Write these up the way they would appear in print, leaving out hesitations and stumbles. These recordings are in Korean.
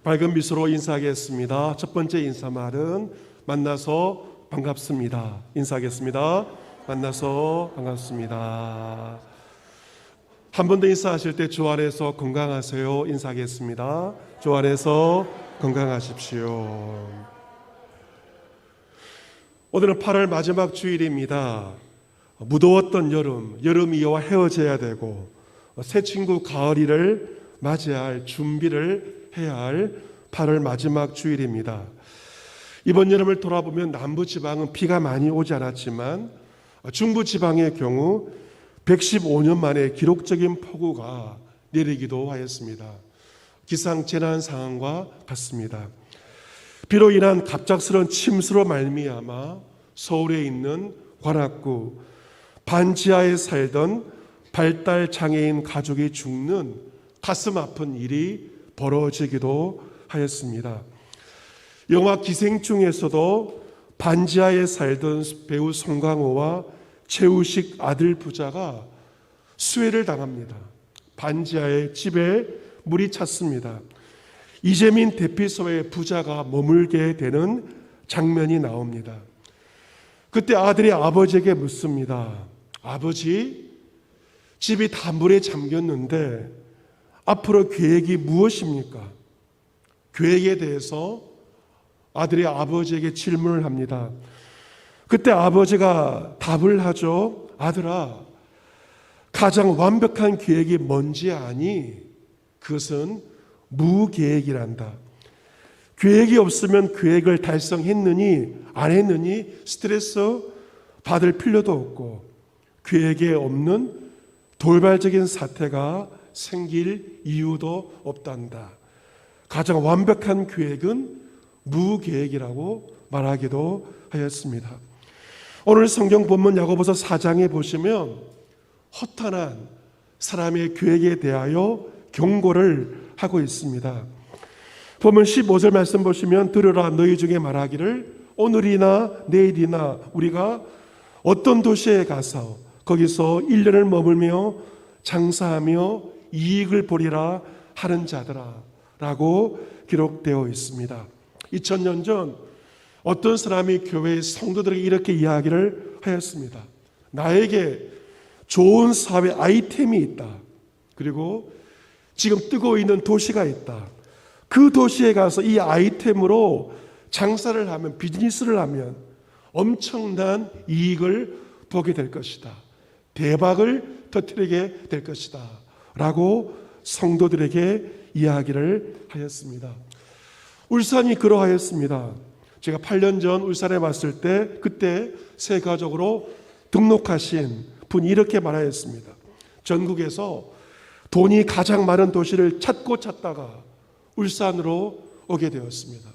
밝은 미소로 인사하겠습니다. 첫 번째 인사말은 만나서 반갑습니다. 인사하겠습니다. 만나서 반갑습니다. 한 번 더 인사하실 때 주 안에서 건강하세요. 인사하겠습니다. 주 안에서 건강하십시오. 오늘은 8월 마지막 주일입니다. 무더웠던 여름이와 헤어져야 되고 새 친구 가을이를 맞이할 준비를 해야 할 8월 마지막 주일입니다. 이번 여름을 돌아보면 남부지방은 비가 많이 오지 않았지만 중부지방의 경우 115년 만에 기록적인 폭우가 내리기도 하였습니다. 기상재난 상황과 같습니다. 비로 인한 갑작스러운 침수로 말미암아 서울에 있는 관악구 반지하에 살던 발달 장애인 가족이 죽는 가슴 아픈 일이 벌어지기도 하였습니다. 영화 기생충에서도 반지하에 살던 배우 송강호와 최우식 아들 부자가 수해를 당합니다. 반지하의 집에 물이 찼습니다. 이재민 대피소에 부자가 머물게 되는 장면이 나옵니다. 그때 아들이 아버지에게 묻습니다. 아버지, 집이 다 물에 잠겼는데 앞으로 계획이 무엇입니까? 계획에 대해서 아들이 아버지에게 질문을 합니다. 그때 아버지가 답을 하죠. 아들아, 가장 완벽한 계획이 뭔지 아니? 그것은 무계획이란다. 계획이 없으면 계획을 달성했느니 안 했느니 스트레스 받을 필요도 없고 계획에 없는 돌발적인 사태가 생길 이유도 없단다. 가장 완벽한 계획은 무계획이라고 말하기도 하였습니다. 오늘 성경 본문 야고보서 4장에 보시면 허탄한 사람의 계획에 대하여 경고를 하고 있습니다. 본문 15절 말씀 보시면 들으라 너희 중에 말하기를 오늘이나 내일이나 우리가 어떤 도시에 가서 거기서 1년을 머물며 장사하며 이익을 보리라 하는 자들아 라고 기록되어 있습니다. 2000년 전 어떤 사람이 교회의 성도들에게 이렇게 이야기를 하였습니다. 나에게 좋은 사회 아이템이 있다. 그리고 지금 뜨고 있는 도시가 있다. 그 도시에 가서 이 아이템으로 장사를 하면, 비즈니스를 하면 엄청난 이익을 보게 될 것이다. 대박을 터뜨리게 될 것이다. 라고 성도들에게 이야기를 하였습니다. 울산이 그러하였습니다. 제가 8년 전 울산에 왔을 때 그때 새 가족으로 등록하신 분이 이렇게 말하였습니다. 전국에서 돈이 가장 많은 도시를 찾다가 울산으로 오게 되었습니다.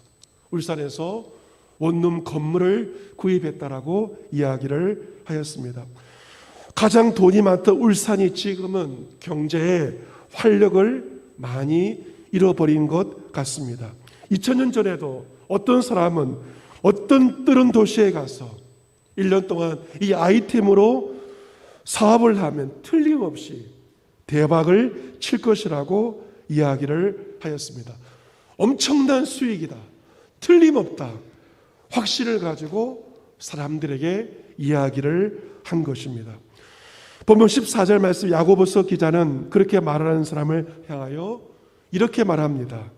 울산에서 원룸 건물을 구입했다라고 이야기를 하였습니다. 가장 돈이 많던 울산이 지금은 경제의 활력을 많이 잃어버린 것 같습니다. 2000년 전에도 어떤 사람은 어떤 뜨는 도시에 가서 1년 동안 이 아이템으로 사업을 하면 틀림없이 대박을 칠 것이라고 이야기를 하였습니다. 엄청난 수익이다. 틀림없다. 확신을 가지고 사람들에게 이야기를 한 것입니다. 본문 14절 말씀 야고보서 기자는 그렇게 말하는 사람을 향하여 이렇게 말합니다.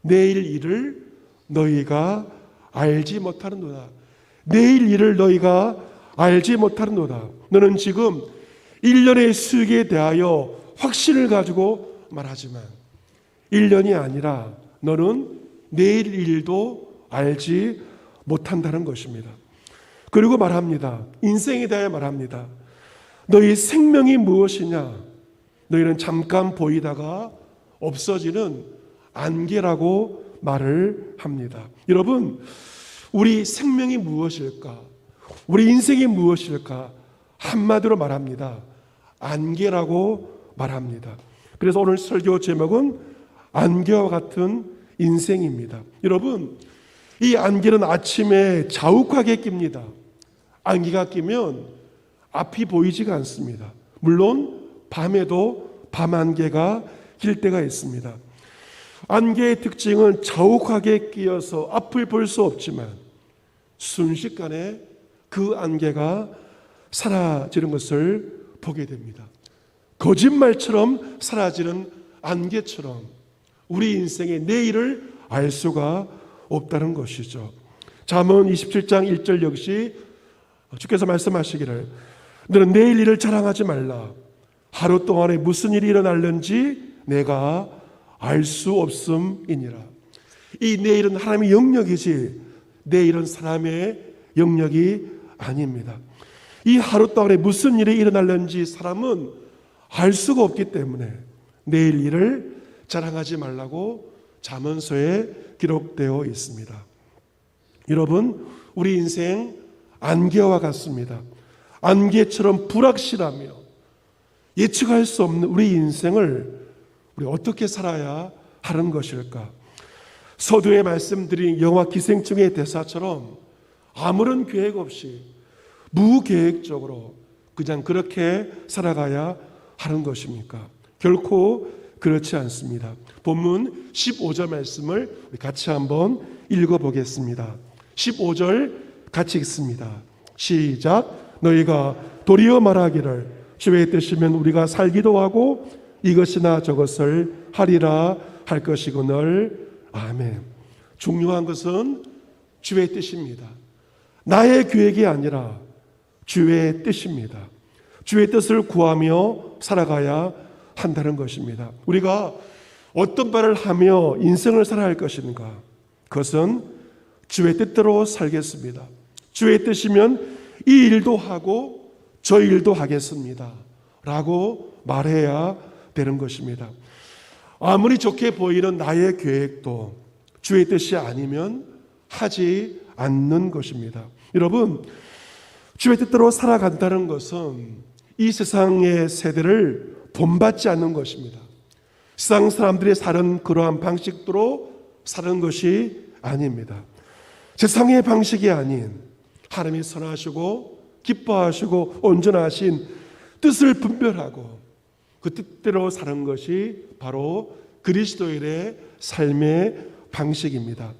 내일 일을 너희가 알지 못하는도다. 내일 일을 너희가 알지 못하는도다. 너는 지금 1년의 수익에 대하여 확신을 가지고 말하지만 1년이 아니라 너는 내일 일도 알지 못한다는 것입니다. 그리고 말합니다. 인생에 대해 말합니다. 너희 생명이 무엇이냐? 너희는 잠깐 보이다가 없어지는 안개라고 말을 합니다. 여러분, 우리 생명이 무엇일까? 우리 인생이 무엇일까? 한마디로 말합니다. 안개라고 말합니다. 그래서 오늘 설교 제목은 안개와 같은 인생입니다. 여러분, 이 안개는 아침에 자욱하게 낍니다. 안개가 끼면 앞이 보이지가 않습니다. 물론 밤에도 밤 안개가 낄 때가 있습니다. 안개의 특징은 자욱하게 끼어서 앞을 볼 수 없지만 순식간에 그 안개가 사라지는 것을 보게 됩니다. 거짓말처럼 사라지는 안개처럼 우리 인생의 내일을 알 수가 없다는 것이죠. 잠언 27장 1절 역시 주께서 말씀하시기를 너는 내일 일을 자랑하지 말라. 하루 동안에 무슨 일이 일어날는지 내가 알 수 없음이니라. 이 내일은 하나님의 영역이지 내일은 사람의 영역이 아닙니다. 이 하루 동안에 무슨 일이 일어날는지 사람은 알 수가 없기 때문에 내일 일을 자랑하지 말라고 잠언서에 기록되어 있습니다. 여러분, 우리 인생 안개와 같습니다. 안개처럼 불확실하며 예측할 수 없는 우리 인생을 우리 어떻게 살아야 하는 것일까? 서두에 말씀드린 영화 기생충의 대사처럼 아무런 계획 없이 무계획적으로 그냥 그렇게 살아가야 하는 것입니까? 결코 그렇지 않습니다. 본문 15절 말씀을 같이 한번 읽어보겠습니다. 15절 같이 읽습니다. 시작. 너희가 도리어 말하기를 주의 뜻이면 우리가 살기도 하고 이것이나 저것을 하리라 할 것이거늘. 아멘. 중요한 것은 주의 뜻입니다. 나의 계획이 아니라 주의 뜻입니다. 주의 뜻을 구하며 살아가야 한다는 것입니다. 우리가 어떤 바를 하며 인생을 살아야 할 것인가? 그것은 주의 뜻대로 살겠습니다. 주의 뜻이면 이 일도 하고 저 일도 하겠습니다 라고 말해야 되는 것입니다. 아무리 좋게 보이는 나의 계획도 주의 뜻이 아니면 하지 않는 것입니다. 여러분, 주의 뜻대로 살아간다는 것은 이 세상의 세대를 본받지 않는 것입니다. 세상 사람들이 사는 그러한 방식대로 사는 것이 아닙니다. 세상의 방식이 아닌 하나님이 선하시고 기뻐하시고 온전하신 뜻을 분별하고 그 뜻대로 사는 것이 바로 그리스도인의 삶의 방식입니다.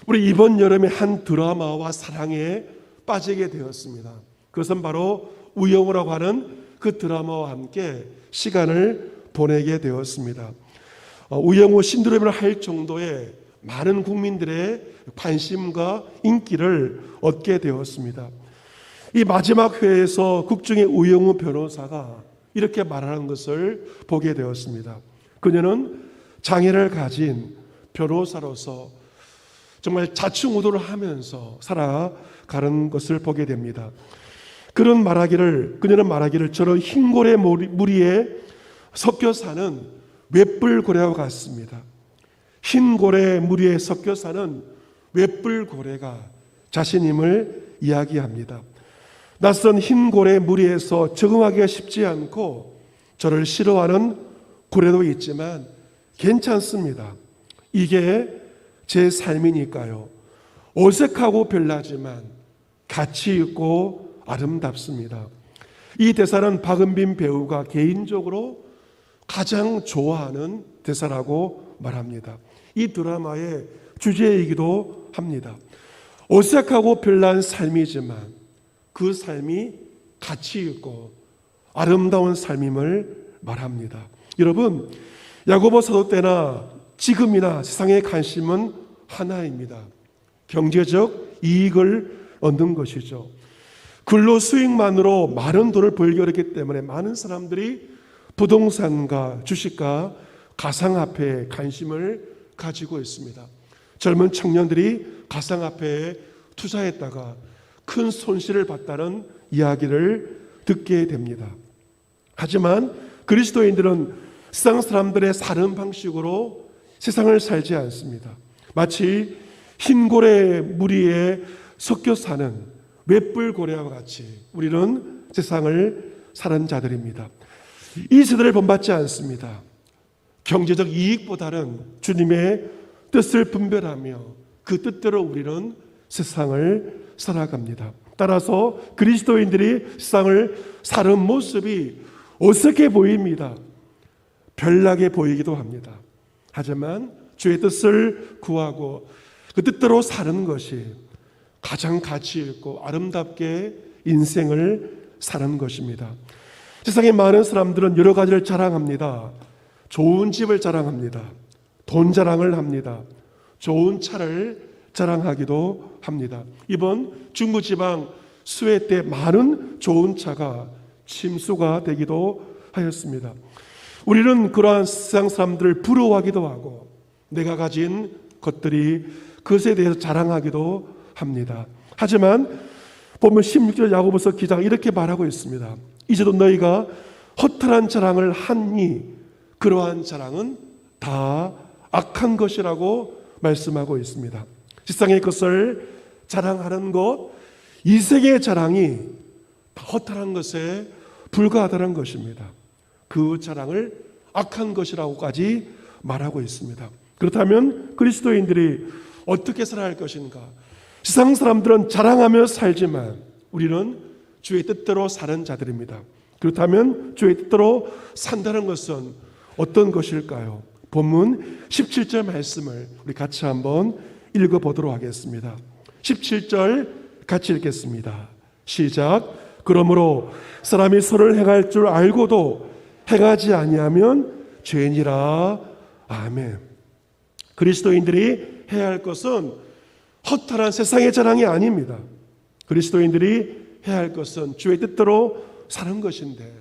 우리 이번 여름에 한 드라마와 사랑에 빠지게 되었습니다. 그것은 바로 우영우라고 하는 그 드라마와 함께 시간을 보내게 되었습니다. 우영우 신드롬을 할 정도의 많은 국민들의 관심과 인기를 얻게 되었습니다. 이 마지막 회에서 국중의 우영우 변호사가 이렇게 말하는 것을 보게 되었습니다. 그녀는 장애를 가진 변호사로서 정말 자충우돌을 하면서 살아가는 것을 보게 됩니다. 그녀는 말하기를 저런 흰고래 무리에 섞여 사는 웹불고래와 같습니다. 흰고래 무리에 섞여 사는 웹불고래가 자신임을 이야기합니다. 낯선 흰고래 무리에서 적응하기가 쉽지 않고 저를 싫어하는 고래도 있지만 괜찮습니다. 이게 제 삶이니까요. 어색하고 별나지만 가치 있고 아름답습니다. 이 대사는 박은빈 배우가 개인적으로 가장 좋아하는 대사라고 말합니다. 이 드라마의 주제이기도 합니다. 어색하고 별난 삶이지만 그 삶이 가치 있고 아름다운 삶임을 말합니다. 여러분, 야고보 사도 때나 지금이나 세상의 관심은 하나입니다. 경제적 이익을 얻는 것이죠. 근로 수익만으로 많은 돈을 벌기 어렵기 때문에 많은 사람들이 부동산과 주식과 가상화폐에 관심을 가지고 있습니다. 젊은 청년들이 가상화폐에 투자했다가 큰 손실을 봤다는 이야기를 듣게 됩니다. 하지만 그리스도인들은 세상 사람들의 사는 방식으로 세상을 살지 않습니다. 마치 흰고래 무리에 섞여 사는 웹불고래와 같이 우리는 세상을 사는 자들입니다. 이 세대를 본받지 않습니다. 경제적 이익보다는 주님의 뜻을 분별하며 그 뜻대로 우리는 세상을 살아갑니다. 따라서 그리스도인들이 세상을 사는 모습이 어색해 보입니다. 별나게 보이기도 합니다. 하지만 주의 뜻을 구하고 그 뜻대로 사는 것이 가장 가치 있고 아름답게 인생을 사는 것입니다. 세상에 많은 사람들은 여러 가지를 자랑합니다. 좋은 집을 자랑합니다. 돈 자랑을 합니다. 좋은 차를 자랑하기도 합니다. 이번 중부지방 수해 때 많은 좋은 차가 침수가 되기도 하였습니다. 우리는 그러한 세상 사람들을 부러워하기도 하고 내가 가진 것들이 그것에 대해서 자랑하기도 합니다. 하지만 보면 16절 야고보서 기자가 이렇게 말하고 있습니다. 이제도 너희가 허탈한 자랑을 하니 그러한 자랑은 다 악한 것이라고 말씀하고 있습니다. 세상의 것을 자랑하는 것, 이 세계의 자랑이 다 허탈한 것에 불과하다는 것입니다. 그 자랑을 악한 것이라고까지 말하고 있습니다. 그렇다면 그리스도인들이 어떻게 살아야 할 것인가? 세상 사람들은 자랑하며 살지만 우리는 주의 뜻대로 사는 자들입니다. 그렇다면 주의 뜻대로 산다는 것은 어떤 것일까요? 본문 17절 말씀을 우리 같이 한번 읽어보도록 하겠습니다. 17절 같이 읽겠습니다. 시작. 그러므로 사람이 선을 행할 줄 알고도 행하지 아니하면 죄니라. 아멘. 그리스도인들이 해야 할 것은 허탈한 세상의 자랑이 아닙니다. 그리스도인들이 해야 할 것은 주의 뜻대로 사는 것인데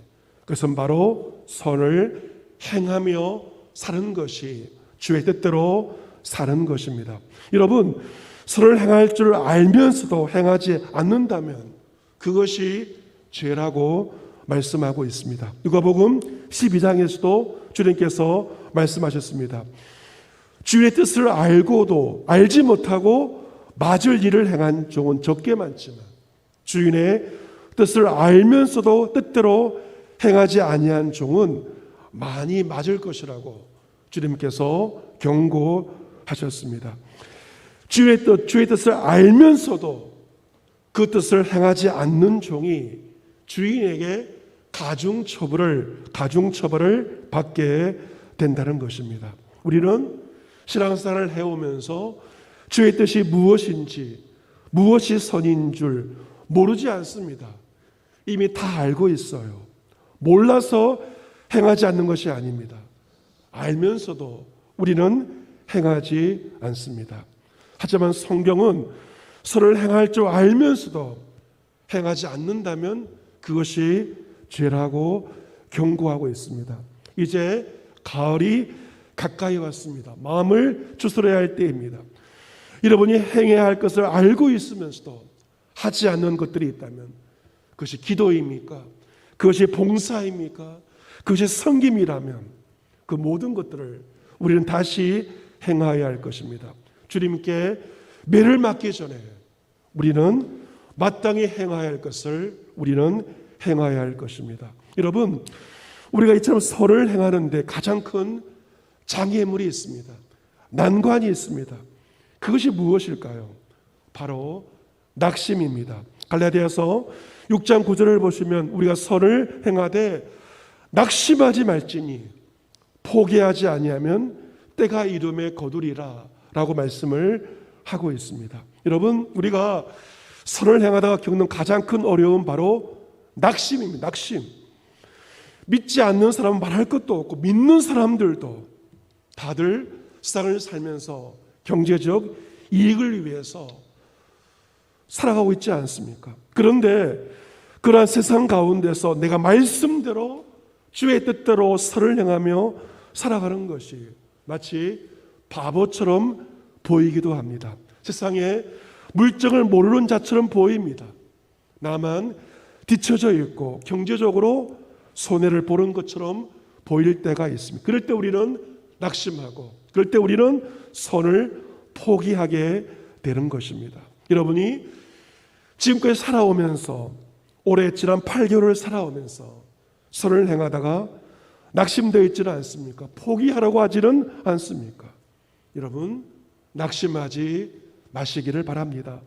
그것은 바로 선을 행하며 사는 것이 주의 뜻대로 사는 것입니다. 여러분, 선을 행할 줄 알면서도 행하지 않는다면 그것이 죄라고 말씀하고 있습니다. 누가복음 12장에서도 주님께서 말씀하셨습니다. 주의 뜻을 알고도 알지 못하고 맞을 일을 행한 종은 적게 많지만 주인의 뜻을 알면서도 뜻대로 행하지 아니한 종은 많이 맞을 것이라고 주님께서 경고하셨습니다. 주의 뜻을 알면서도 그 뜻을 행하지 않는 종이 주인에게 가중처벌을 받게 된다는 것입니다. 우리는 신앙생활을 해오면서 주의 뜻이 무엇인지, 무엇이 선인 줄 모르지 않습니다. 이미 다 알고 있어요. 몰라서 행하지 않는 것이 아닙니다. 알면서도 우리는 행하지 않습니다. 하지만 성경은 선을 행할 줄 알면서도 행하지 않는다면 그것이 죄라고 경고하고 있습니다. 이제 가을이 가까이 왔습니다. 마음을 추스려야 할 때입니다. 여러분이 행해야 할 것을 알고 있으면서도 하지 않는 것들이 있다면 그것이 기도입니까? 그것이 봉사입니까? 그것이 섬김이라면 그 모든 것들을 우리는 다시 행하여야 할 것입니다. 주님께 매를 맞기 전에 우리는 마땅히 행하여야 할 것을 우리는 행하여야 할 것입니다. 여러분, 우리가 이처럼 선을 행하는데 가장 큰 장애물이 있습니다. 난관이 있습니다. 그것이 무엇일까요? 바로 낙심입니다. 갈라디아서 6장 9절을 보시면 우리가 선을 행하되 낙심하지 말지니 포기하지 아니하면 때가 이름에 거두리라 라고 말씀을 하고 있습니다. 여러분, 우리가 선을 행하다가 겪는 가장 큰 어려움은 바로 낙심입니다. 낙심. 믿지 않는 사람은 말할 것도 없고 믿는 사람들도 다들 세상을 살면서 경제적 이익을 위해서 살아가고 있지 않습니까? 그런데 그러한 세상 가운데서 내가 말씀대로 주의 뜻대로 선을 행하며 살아가는 것이 마치 바보처럼 보이기도 합니다. 세상에 물정을 모르는 자처럼 보입니다. 나만 뒤처져 있고 경제적으로 손해를 보는 것처럼 보일 때가 있습니다. 그럴 때 우리는 낙심하고 그럴 때 우리는 선을 포기하게 되는 것입니다. 여러분이 지금까지 살아오면서 올해 지난 8개월을 살아오면서 선을 행하다가 낙심되어 있지는 않습니까? 포기하라고 하지는 않습니까? 여러분, 낙심하지 마시기를 바랍니다.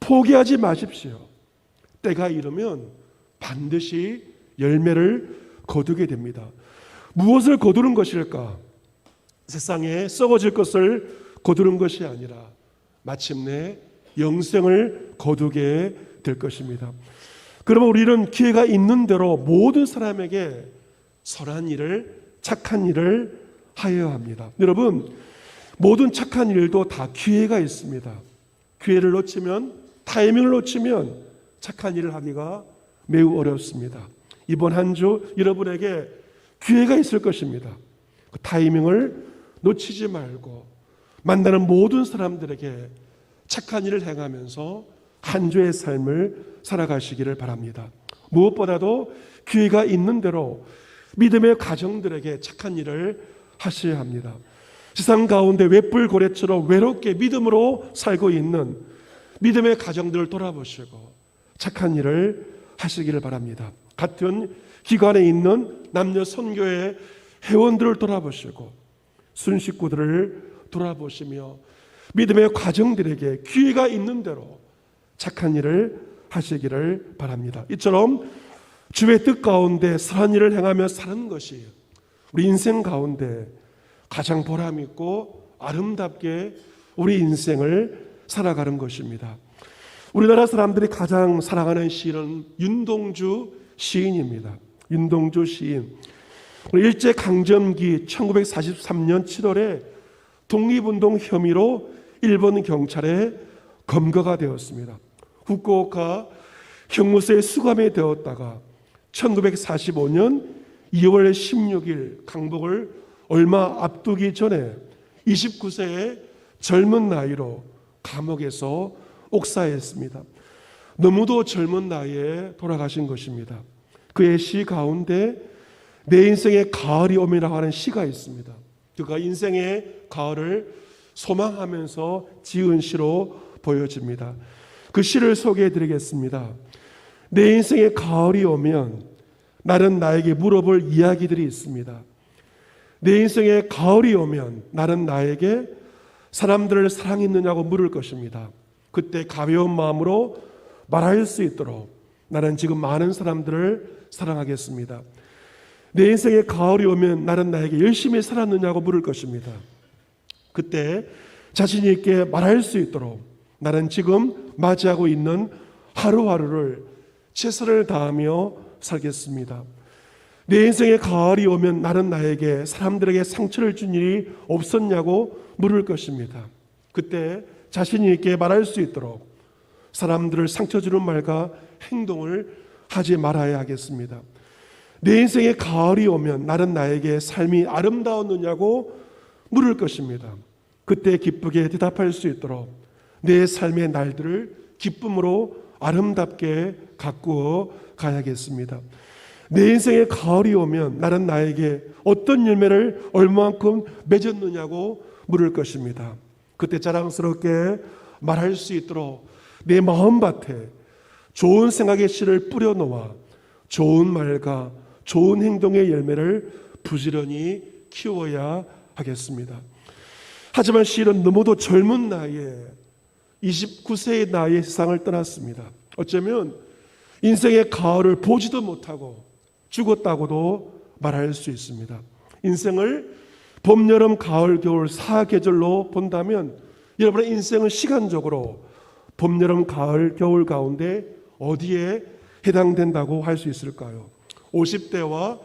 포기하지 마십시오. 때가 이르면 반드시 열매를 거두게 됩니다. 무엇을 거두는 것일까? 세상에 썩어질 것을 거두는 것이 아니라 마침내 영생을 거두게 될 것입니다. 그러면 우리는 기회가 있는 대로 모든 사람에게 선한 일을, 착한 일을 하여야 합니다. 여러분, 모든 착한 일도 다 기회가 있습니다. 기회를 놓치면, 타이밍을 놓치면 착한 일을 하기가 매우 어렵습니다. 이번 한 주 여러분에게 기회가 있을 것입니다. 그 타이밍을 놓치지 말고 만나는 모든 사람들에게 착한 일을 행하면서 한 주의 삶을 살아가시기를 바랍니다. 무엇보다도 기회가 있는 대로 믿음의 가정들에게 착한 일을 하셔야 합니다. 세상 가운데 외뿔고래처럼 외롭게 믿음으로 살고 있는 믿음의 가정들을 돌아보시고 착한 일을 하시기를 바랍니다. 같은 기관에 있는 남녀 선교회 회원들을 돌아보시고 순식구들을 돌아보시며 믿음의 가정들에게 기회가 있는 대로 착한 일을 하시기를 바랍니다. 이처럼 주의 뜻 가운데 선한 일을 행하며 사는 것이 우리 인생 가운데 가장 보람 있고 아름답게 우리 인생을 살아가는 것입니다. 우리나라 사람들이 가장 사랑하는 시인은 윤동주 시인입니다. 윤동주 시인. 일제강점기 1943년 7월에 독립운동 혐의로 일본 경찰에 검거가 되었습니다. 후쿠오카 형무소에 수감이 되었다가 1945년 2월 16일 강복을 얼마 앞두기 전에 29세의 젊은 나이로 감옥에서 옥사했습니다. 너무도 젊은 나이에 돌아가신 것입니다. 그의 시 가운데 내 인생의 가을이 오면이라고 하는 시가 있습니다. 그가 인생의 가을을 소망하면서 지은 시로 보여집니다. 그 시를 소개해 드리겠습니다. 내 인생의 가을이 오면 나는 나에게 물어볼 이야기들이 있습니다. 내 인생의 가을이 오면 나는 나에게 사람들을 사랑했느냐고 물을 것입니다. 그때 가벼운 마음으로 말할 수 있도록 나는 지금 많은 사람들을 사랑하겠습니다. 내 인생의 가을이 오면 나는 나에게 열심히 살았느냐고 물을 것입니다. 그때 자신 있게 말할 수 있도록 나는 지금 맞이하고 있는 하루하루를 최선을 다하며 살겠습니다. 내 인생의 가을이 오면 나는 나에게 사람들에게 상처를 준 일이 없었냐고 물을 것입니다. 그때 자신 있게 말할 수 있도록 사람들을 상처 주는 말과 행동을 하지 말아야 하겠습니다. 내 인생의 가을이 오면 나는 나에게 삶이 아름다웠느냐고 물을 것입니다. 그때 기쁘게 대답할 수 있도록 내 삶의 날들을 기쁨으로 아름답게 가꾸어 가야겠습니다. 내 인생의 가을이 오면 나는 나에게 어떤 열매를 얼마만큼 맺었느냐고 물을 것입니다. 그때 자랑스럽게 말할 수 있도록 내 마음밭에 좋은 생각의 씨를 뿌려놓아 좋은 말과 좋은 행동의 열매를 부지런히 키워야 하겠습니다. 하지만 시인은 너무도 젊은 나이에 29세의 나이에 세상을 떠났습니다. 어쩌면 인생의 가을을 보지도 못하고 죽었다고도 말할 수 있습니다. 인생을 봄, 여름, 가을, 겨울 4계절로 본다면 여러분의 인생은 시간적으로 봄, 여름, 가을, 겨울 가운데 어디에 해당된다고 할 수 있을까요? 50대와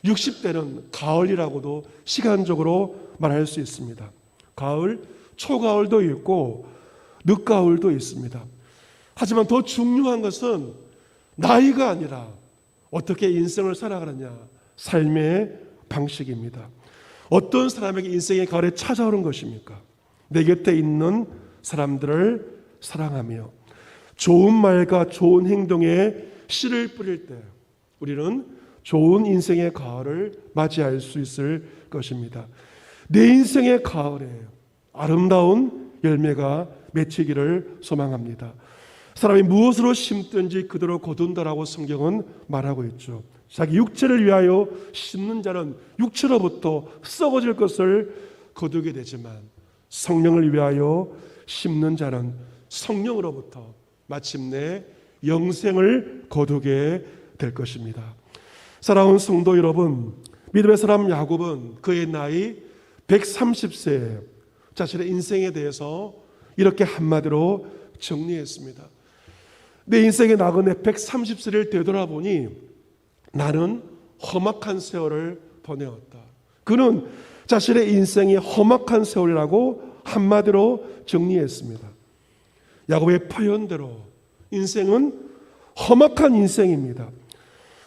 60대는 가을이라고도 시간적으로 말할 수 있습니다. 가을, 초가을도 있고 늦가을도 있습니다. 하지만 더 중요한 것은 나이가 아니라 어떻게 인생을 살아가느냐, 삶의 방식입니다. 어떤 사람에게 인생의 가을에 찾아오는 것입니까? 내 곁에 있는 사람들을 사랑하며 좋은 말과 좋은 행동에 씨를 뿌릴 때 우리는 좋은 인생의 가을을 맞이할 수 있을 것입니다. 내 인생의 가을에 아름다운 열매가 맺히기를 소망합니다. 사람이 무엇으로 심든지 그대로 거둔다라고 성경은 말하고 있죠. 자기 육체를 위하여 심는 자는 육체로부터 썩어질 것을 거두게 되지만 성령을 위하여 심는 자는 성령으로부터 마침내 영생을 거두게 될 것입니다. 사랑하는 성도 여러분, 믿음의 사람 야곱은 그의 나이 130세에 자신의 인생에 대해서 이렇게 한마디로 정리했습니다. 내 인생의 나그네 130세를 되돌아보니 나는 험악한 세월을 보내었다. 그는 자신의 인생이 험악한 세월이라고 한마디로 정리했습니다. 야곱의 표현대로 인생은 험악한 인생입니다.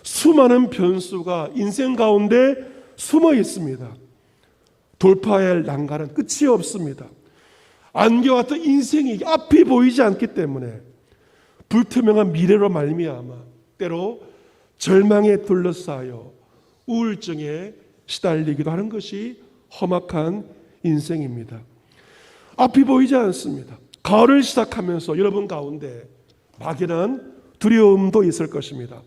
수많은 변수가 인생 가운데 숨어 있습니다. 돌파해야 할 난간은 끝이 없습니다. 안개같은 인생이 앞이 보이지 않기 때문에 불투명한 미래로 말미암아 때로 절망에 둘러싸여 우울증에 시달리기도 하는 것이 험악한 인생입니다. 앞이 보이지 않습니다. 가을을 시작하면서 여러분 가운데 막연한 두려움도 있을 것입니다.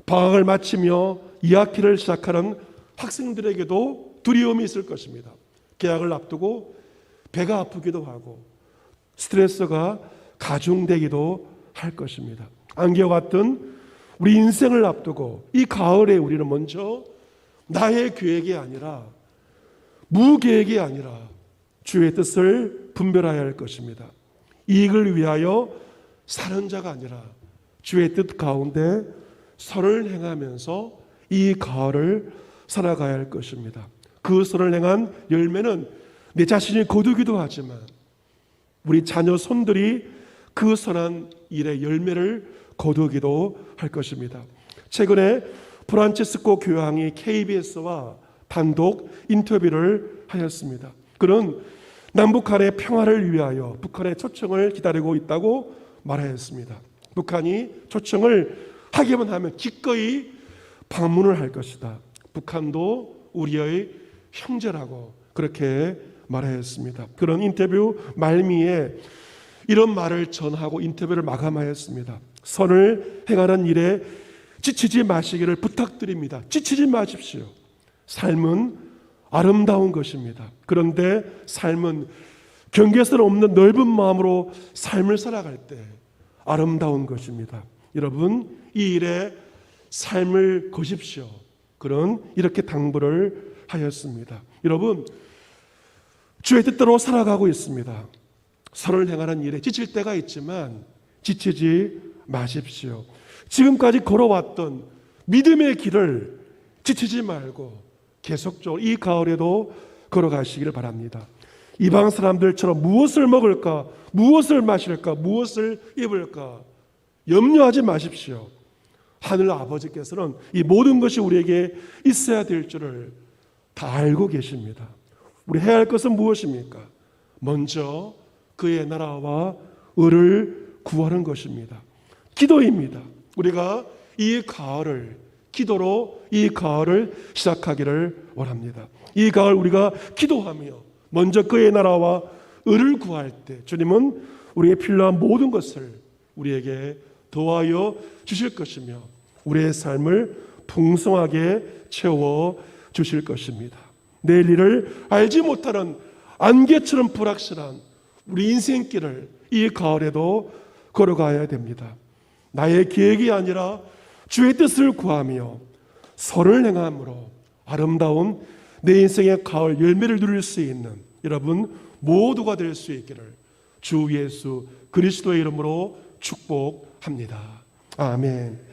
방학을 마치며 2학기를 시작하는 학생들에게도 두려움이 있을 것입니다. 개학을 앞두고 배가 아프기도 하고 스트레스가 가중되기도 할 것입니다. 안개와 같은 우리 인생을 앞두고 이 가을에 우리는 먼저 나의 계획이 아니라 무계획이 아니라 주의 뜻을 분별해야 할 것입니다. 이익을 위하여 사는 자가 아니라 주의 뜻 가운데 선을 행하면서 이 가을을 살아가야 할 것입니다. 그 선을 행한 열매는 내 자신이 거두기도 하지만 우리 자녀 손들이 그 선한 일의 열매를 거두기도 할 것입니다. 최근에 프란체스코 교황이 KBS와 단독 인터뷰를 하였습니다. 그는 남북한의 평화를 위하여 북한의 초청을 기다리고 있다고 말하였습니다. 북한이 초청을 하기만 하면 기꺼이 방문을 할 것이다. 북한도 우리의 형제라고 그렇게 말하였습니다. 그런 인터뷰 말미에 이런 말을 전하고 인터뷰를 마감하였습니다. 선을 행하는 일에 지치지 마시기를 부탁드립니다. 지치지 마십시오. 삶은 아름다운 것입니다. 그런데 삶은 경계선 없는 넓은 마음으로 삶을 살아갈 때 아름다운 것입니다. 여러분, 이 일에 삶을 거십시오. 그런 이렇게 당부를 하였습니다. 여러분, 주의 뜻대로 살아가고 있습니다. 선을 행하는 일에 지칠 때가 있지만 지치지 마십시오. 지금까지 걸어왔던 믿음의 길을 지치지 말고 계속적으로 이 가을에도 걸어가시기를 바랍니다. 이방 사람들처럼 무엇을 먹을까, 무엇을 마실까, 무엇을 입을까 염려하지 마십시오. 하늘 아버지께서는 이 모든 것이 우리에게 있어야 될 줄을 다 알고 계십니다. 우리 해야 할 것은 무엇입니까? 먼저 그의 나라와 의를 구하는 것입니다. 기도입니다. 우리가 이 가을을 기도로 이 가을을 시작하기를 원합니다. 이 가을 우리가 기도하며 먼저 그의 나라와 의를 구할 때 주님은 우리에게 필요한 모든 것을 우리에게 더하여 주실 것이며 우리의 삶을 풍성하게 채워 주실 것입니다. 내일 일을 알지 못하는 안개처럼 불확실한 우리 인생길을 이 가을에도 걸어가야 됩니다. 나의 계획이 아니라 주의 뜻을 구하며 선을 행함으로 아름다운 내 인생의 가을 열매를 누릴 수 있는 여러분 모두가 될 수 있기를 주 예수 그리스도의 이름으로 축복합니다. 아멘.